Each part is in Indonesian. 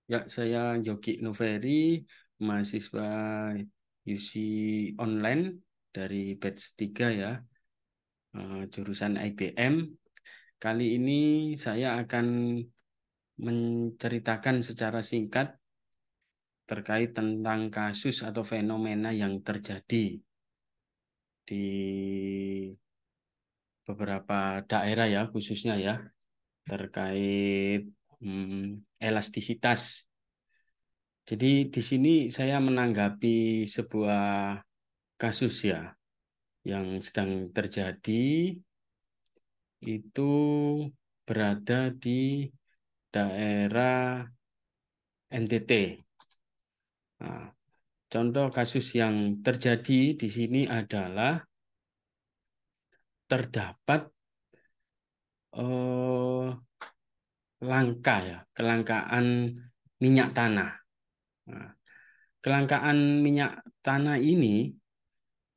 Ya, saya Yogi Noveri, mahasiswa UC online dari batch 3 ya, jurusan IBM. Kali ini saya akan menceritakan secara singkat terkait tentang kasus atau fenomena yang terjadi di beberapa daerah ya, khususnya ya, terkait elastisitas. Jadi di sini saya menanggapi sebuah kasus ya yang sedang terjadi itu berada di daerah NTT. Nah, contoh kasus yang terjadi di sini adalah terdapat eh, langka ya, kelangkaan minyak tanah. Nah, kelangkaan minyak tanah ini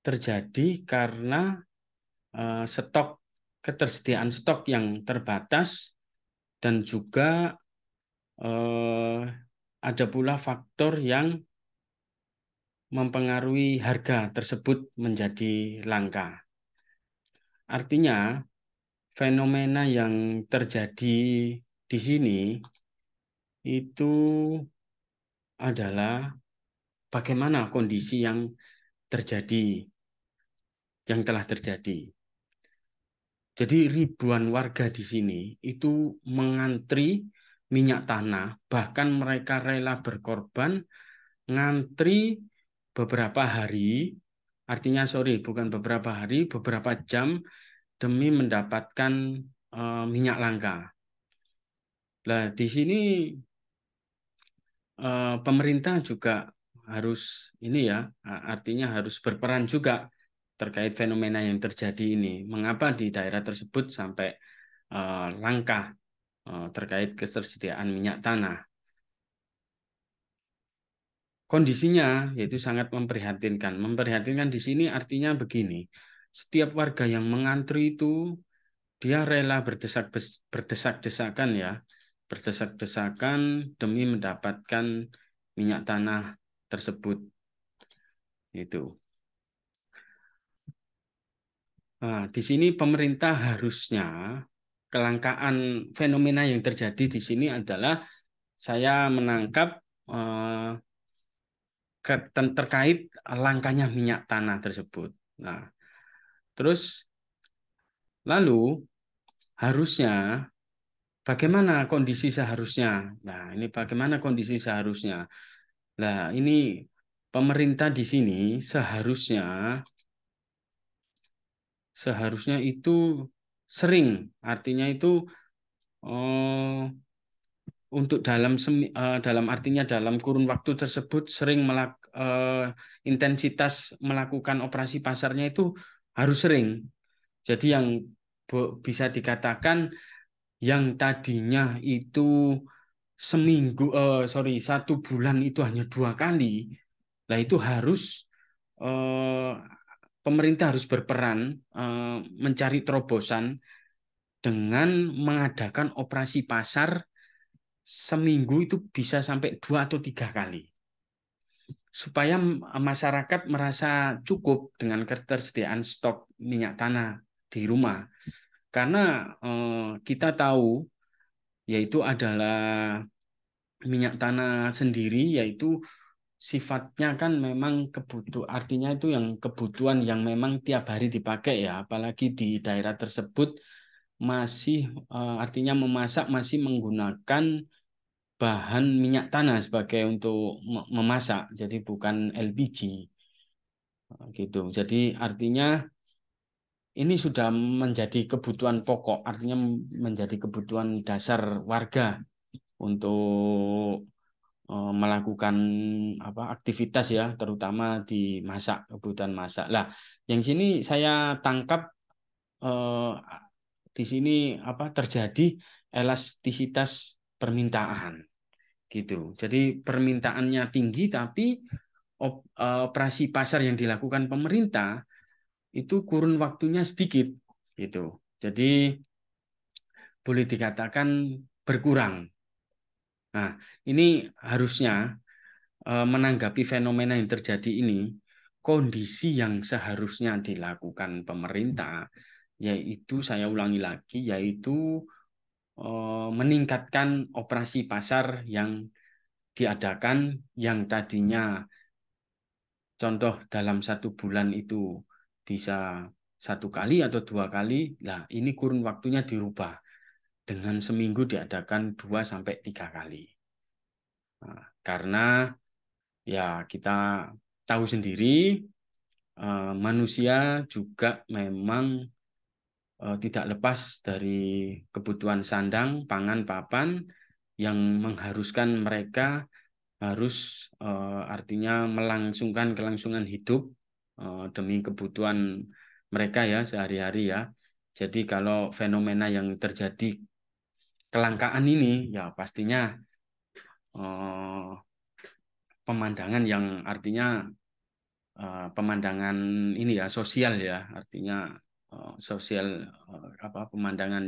terjadi karena stok ketersediaan stok yang terbatas dan juga eh, ada pula faktor yang mempengaruhi harga tersebut menjadi langka. Artinya, fenomena yang terjadi di sini itu adalah bagaimana kondisi yang terjadi, yang telah terjadi. Jadi ribuan warga di sini itu mengantri minyak tanah, bahkan mereka rela berkorban ngantri beberapa hari, artinya sorry, bukan beberapa hari, beberapa jam demi mendapatkan minyak langka. Nah, di sini pemerintah juga harus ini ya, artinya harus berperan juga terkait fenomena yang terjadi ini. Mengapa di daerah tersebut sampai langka terkait ketersediaan minyak tanah? Kondisinya yaitu sangat memprihatinkan. Memprihatinkan di sini artinya begini, setiap warga yang mengantri itu dia rela berdesak-desakan ya, berdesak-desakan demi mendapatkan minyak tanah tersebut. Itu. Nah, di sini pemerintah harusnya kelangkaan fenomena yang terjadi di sini adalah saya menangkap eh, terkait langkanya minyak tanah tersebut. Nah, terus lalu harusnya bagaimana kondisi seharusnya? Nah, ini bagaimana kondisi seharusnya? Nah, ini pemerintah di sini seharusnya seharusnya itu sering, artinya itu eh, untuk dalam artinya dalam kurun waktu tersebut sering intensitas melakukan operasi pasarnya itu harus sering. Jadi yang bisa dikatakan yang tadinya itu satu bulan itu hanya 2 kali, lah itu harus eh, pemerintah harus berperan mencari terobosan dengan mengadakan operasi pasar seminggu itu bisa sampai 2 atau 3 kali supaya masyarakat merasa cukup dengan ketersediaan stok minyak tanah di rumah. Karena kita tahu yaitu adalah minyak tanah sendiri yaitu sifatnya kan memang artinya itu yang kebutuhan yang memang tiap hari dipakai ya, apalagi di daerah tersebut masih artinya memasak masih menggunakan bahan minyak tanah sebagai untuk memasak, jadi bukan LPG gitu. Jadi artinya ini sudah menjadi kebutuhan pokok, artinya menjadi kebutuhan dasar warga untuk melakukan apa aktivitas ya, terutama di masak, kebutuhan masak. Lah, yang sini saya tangkap eh, di sini apa terjadi elastisitas permintaan gitu. Jadi permintaannya tinggi tapi operasi pasar yang dilakukan pemerintah itu kurun waktunya sedikit gitu. Jadi boleh dikatakan berkurang. Nah, ini harusnya menanggapi fenomena yang terjadi ini, kondisi yang seharusnya dilakukan pemerintah, yaitu saya ulangi lagi, yaitu meningkatkan operasi pasar yang diadakan yang tadinya contoh dalam 1 bulan itu bisa 1 kali atau 2 kali, lah ini kurun waktunya dirubah dengan seminggu diadakan 2 sampai 3 kali. Nah, karena ya kita tahu sendiri manusia juga memang tidak lepas dari kebutuhan sandang, pangan, papan yang mengharuskan mereka harus artinya melangsungkan kelangsungan hidup demi kebutuhan mereka ya sehari-hari ya. Jadi kalau fenomena yang terjadi kelangkaan ini ya pastinya eh, pemandangan yang artinya pemandangan ini ya sosial ya artinya sosial apa pemandangan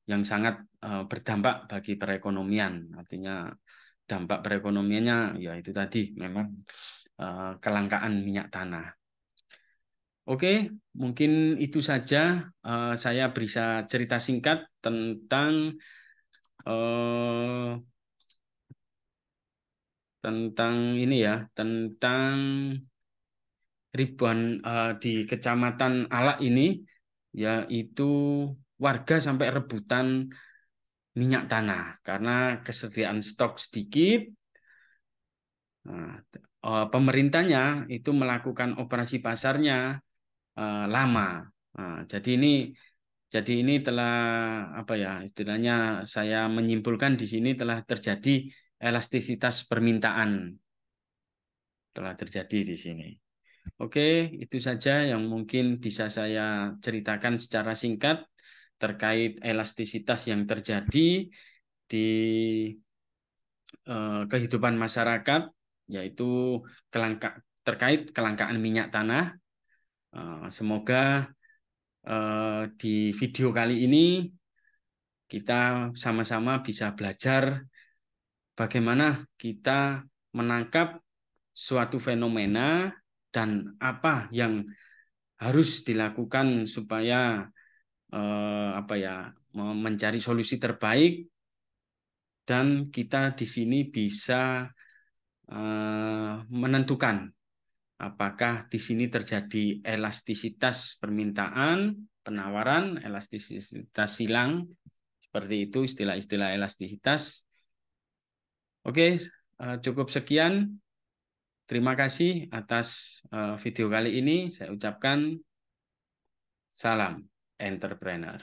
yang sangat berdampak bagi perekonomian artinya dampak perekonomiannya ya itu tadi memang kelangkaan minyak tanah. Oke, mungkin itu saja saya bisa cerita singkat tentang eh, ini ya tentang ribuan di Kecamatan Alak ini yaitu warga sampai rebutan minyak tanah karena kesediaan stok sedikit. Nah, pemerintahnya itu melakukan operasi pasarnya lama. Nah, jadi ini telah apa ya istilahnya saya menyimpulkan di sini telah terjadi elastisitas permintaan telah terjadi di sini. Oke, itu saja yang mungkin bisa saya ceritakan secara singkat terkait elastisitas yang terjadi di kehidupan masyarakat, yaitu terkait kelangkaan minyak tanah. Semoga di video kali ini kita sama-sama bisa belajar bagaimana kita menangkap suatu fenomena dan apa yang harus dilakukan supaya apa ya mencari solusi terbaik dan kita di sini bisa menentukan apakah di sini terjadi elastisitas permintaan, penawaran, elastisitas silang, seperti itu istilah-istilah elastisitas. Oke, cukup sekian. Terima kasih atas video kali ini. Saya ucapkan salam entrepreneur.